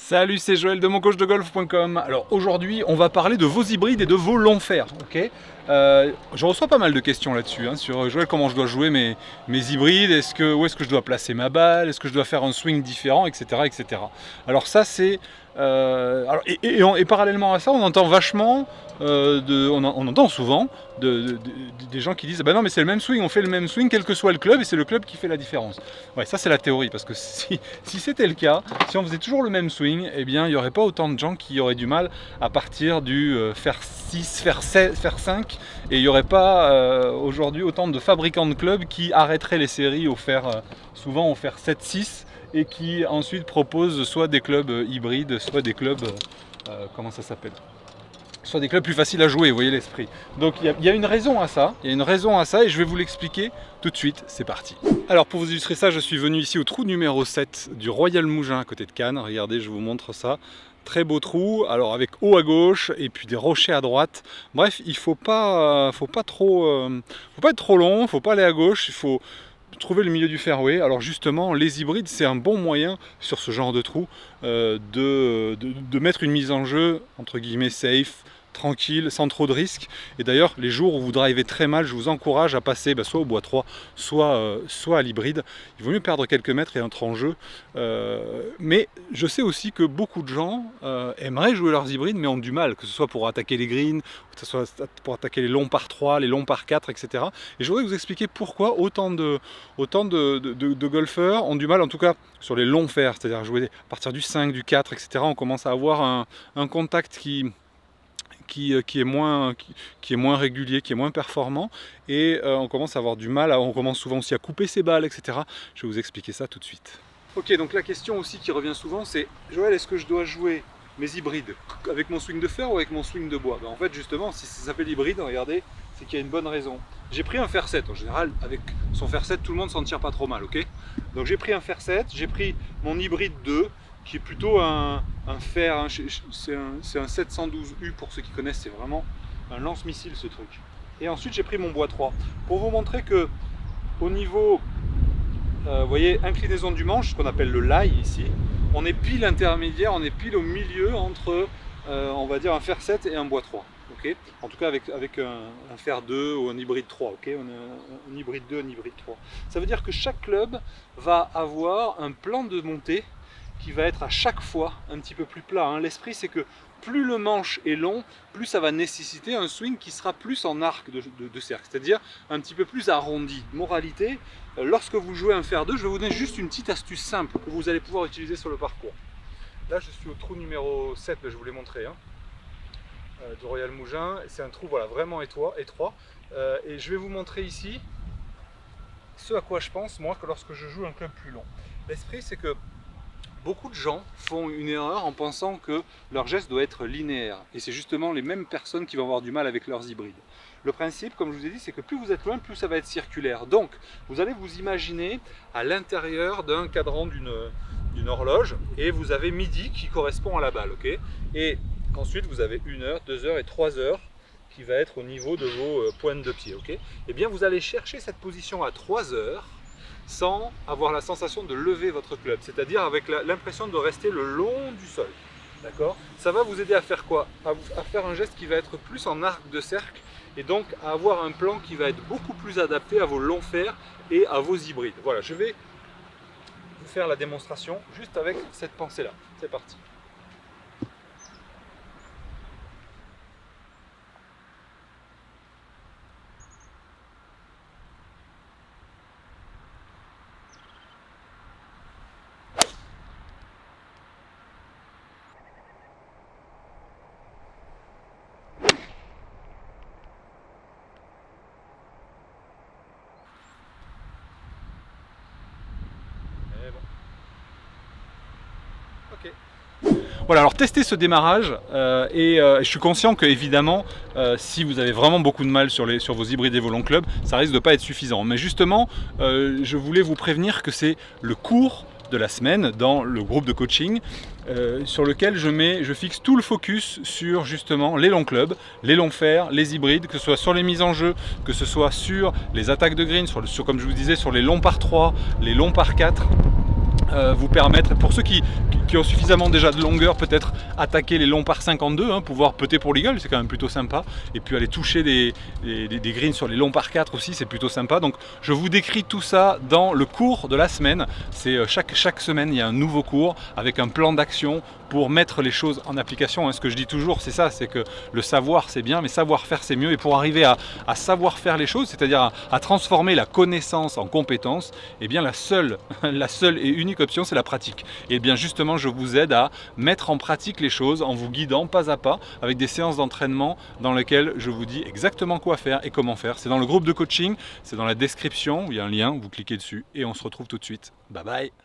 Salut, c'est Joël de moncoachdegolf.com. Alors aujourd'hui, on va parler de vos hybrides et de vos longs fers. Ok, je reçois pas mal de questions là-dessus, sur Joël, comment je dois jouer mes hybrides, où est-ce que je dois placer ma balle, est-ce que je dois faire un swing différent, etc. etc. Alors ça c'est... et parallèlement à ça, on entend vachement, on entend souvent des gens qui disent bah non mais c'est le même swing, on fait le même swing quel que soit le club et c'est le club qui fait la différence. Ouais, ça c'est la théorie, parce que si c'était le cas, si on faisait toujours le même swing, eh bien il n'y aurait pas autant de gens qui auraient du mal à partir du fer 6, fer 7, fer 5, et il n'y aurait pas aujourd'hui autant de fabricants de clubs qui arrêteraient les séries au fer, souvent au fer 7-6, et qui ensuite proposent soit des clubs hybrides, soit des clubs, comment ça s'appelle, soit des clubs plus faciles à jouer, vous voyez l'esprit. Donc il y a une raison à ça, et je vais vous l'expliquer tout de suite, c'est parti. Alors pour vous illustrer ça, je suis venu ici au trou numéro 7 du Royal Mougin à côté de Cannes. Regardez, je vous montre ça. Très beau trou, alors avec eau à gauche et puis des rochers à droite. Bref, il faut pas être trop long, il ne faut pas aller à gauche, il faut trouver le milieu du fairway. Alors justement, les hybrides, c'est un bon moyen sur ce genre de trou de mettre une mise en jeu entre guillemets safe, tranquille, sans trop de risques. Et d'ailleurs, les jours où vous drivez très mal, je vous encourage à passer soit au bois 3, soit à l'hybride. Il vaut mieux perdre quelques mètres et entrer en jeu. Mais je sais aussi que beaucoup de gens aimeraient jouer leurs hybrides, mais ont du mal, que ce soit pour attaquer les greens, que ce soit pour attaquer les longs par 3, les longs par 4, etc. Et je voudrais vous expliquer pourquoi autant de golfeurs ont du mal, en tout cas sur les longs fers, c'est-à-dire jouer à partir du 5, du 4, etc. On commence à avoir un contact qui est moins régulier, qui est moins performant, et on commence à avoir du mal, on commence souvent aussi à couper ses balles, etc. Je vais vous expliquer ça tout de suite. Ok, donc la question aussi qui revient souvent, c'est Joël, est-ce que je dois jouer mes hybrides avec mon swing de fer ou avec mon swing de bois? En fait, justement, si ça s'appelle hybride, regardez, c'est qu'il y a une bonne raison. J'ai pris un fer 7, en général, avec son fer 7, tout le monde s'en tire pas trop mal, ok? Donc j'ai pris un fer 7, j'ai pris mon hybride 2, qui est plutôt un fer, c'est un 712U pour ceux qui connaissent, c'est vraiment un lance-missile ce truc. Et ensuite j'ai pris mon bois 3, pour vous montrer que au niveau, vous voyez, inclinaison du manche, ce qu'on appelle le lie ici, on est pile intermédiaire, on est pile au milieu entre, on va dire, un fer 7 et un bois 3. Okay, en tout cas avec un fer 2 ou un hybride 3, okay, on a un hybride 2, un hybride 3. Ça veut dire que chaque club va avoir un plan de montée qui va être à chaque fois un petit peu plus plat. L'esprit, c'est que plus le manche est long, plus ça va nécessiter un swing qui sera plus en arc de cercle, c'est-à-dire un petit peu plus arrondi. Moralité, lorsque vous jouez un fer 2, je vais vous donner juste une petite astuce simple que vous allez pouvoir utiliser sur le parcours. Là, je suis au trou numéro 7, je vous l'ai montré, du Royal Mougin. C'est un trou vraiment étroit. Et je vais vous montrer ici ce à quoi je pense, moi, que lorsque je joue un club plus long. L'esprit, c'est que beaucoup de gens font une erreur en pensant que leur geste doit être linéaire. Et c'est justement les mêmes personnes qui vont avoir du mal avec leurs hybrides. Le principe, comme je vous ai dit, c'est que plus vous êtes loin, plus ça va être circulaire. Donc, vous allez vous imaginer à l'intérieur d'un cadran d'une horloge, et vous avez midi qui correspond à la balle. Okay, et ensuite, vous avez 1 heure, 2 heures et 3 heures qui va être au niveau de vos pointes de pied. Okay, et bien, vous allez chercher cette position à 3 heures sans avoir la sensation de lever votre club, c'est-à-dire avec l'impression de rester le long du sol. D'accord? Ça va vous aider à faire quoi? À faire un geste qui va être plus en arc de cercle, et donc à avoir un plan qui va être beaucoup plus adapté à vos longs fers et à vos hybrides. Voilà, je vais vous faire la démonstration juste avec cette pensée-là. C'est parti. Ok. Voilà, alors testez ce démarrage je suis conscient que évidemment si vous avez vraiment beaucoup de mal sur vos hybrides et vos longs clubs, ça risque de ne pas être suffisant. Mais justement, je voulais vous prévenir que c'est le cours de la semaine dans le groupe de coaching sur lequel je fixe tout le focus sur justement les longs clubs, les longs fers, les hybrides, que ce soit sur les mises en jeu, que ce soit sur les attaques de green, comme je vous disais, sur les longs par 3, les longs par 4. vous permettre, pour ceux qui ont suffisamment déjà de longueur, peut-être attaquer les longs par 52, hein, pouvoir putter pour l'eagle, c'est quand même plutôt sympa, et puis aller toucher des greens sur les longs par 4 aussi, c'est plutôt sympa. Donc je vous décris tout ça dans le cours de la semaine. C'est chaque semaine il y a un nouveau cours avec un plan d'action pour mettre les choses en application, hein. Ce que je dis toujours, c'est ça, c'est que le savoir c'est bien, mais savoir faire c'est mieux, et pour arriver à savoir faire les choses, c'est-à-dire à transformer la connaissance en compétence, et bien la seule et unique option, c'est la pratique. Et bien justement, je vous aide à mettre en pratique les choses en vous guidant pas à pas avec des séances d'entraînement dans lesquelles je vous dis exactement quoi faire et comment faire. C'est dans le groupe de coaching, c'est dans la description, il y a un lien, vous cliquez dessus et on se retrouve tout de suite. Bye bye.